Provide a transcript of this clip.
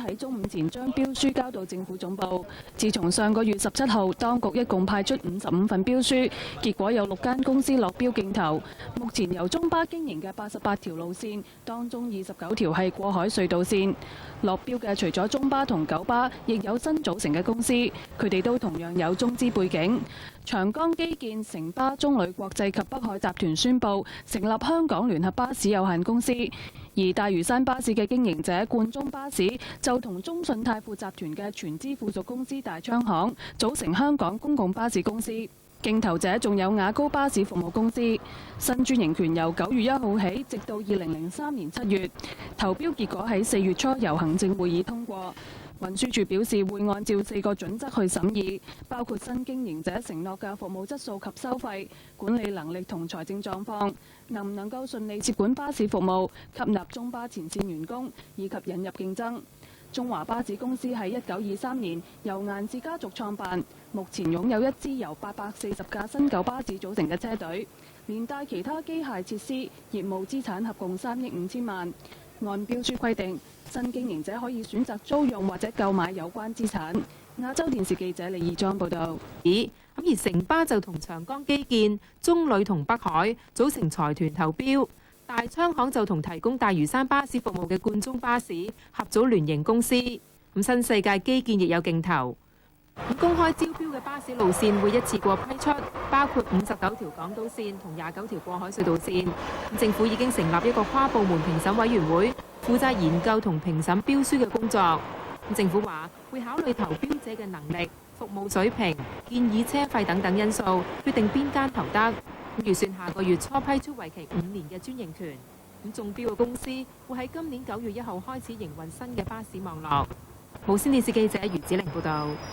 喺中午前將標書交到政府總部。自從上個月17號，當局一共派出55份標書，結果有6間公司落標競投。目前由中巴經營嘅88條路線，當中29條係過海隧道線。落標嘅除咗中巴同九巴，亦有新組成嘅公司，佢哋都同樣有中資背景。長江基建、城巴、中旅國際及北海集團宣布成立香港聯合巴士有限公司，而大嶼山巴士嘅經營者冠忠巴士就同中信泰富集團嘅全資附屬公司大昌行組成香港公共巴士公司。競投者仲有雅高巴士服務公司。新專營權由9月1號起，直到2003年7月。投標結果喺4月初由行政會議通過。運輸署表示會按照4個準則去審議，包括新經營者承諾嘅服務質素及收費、管理能力同財政狀況，能唔能夠順利接管巴士服務、吸納中巴前線員工，以及引入競爭。中華巴士公司喺1923年由顏氏家族創辦，目前擁有一支由840架新舊巴士組成嘅車隊，連帶其他機械設施，業務資產合共3億5千萬。按標書規定，新經營者可以選擇租用或者購買有關資產。亞洲電視記者李義莊報導。而城巴就同長江基建、中旅同北海組成財團投標，大昌行就同提供大嶼山巴士服務嘅冠忠巴士合組聯營公司。新世界基建亦有競投。公開招標嘅巴士路線會一次過批出，包括59條港島線同29條過海隧道線。政府已經成立一個跨部門評審委員會，負責研究同評審標書嘅工作。政府話會考慮投標者嘅能力、服務水平、建議車費等等因素，決定邊間投得。預算下個月初批出為期5年嘅專營權。中標嘅公司會喺今年9月1號開始營運新嘅巴士網絡。無線電視記者余子玲報導。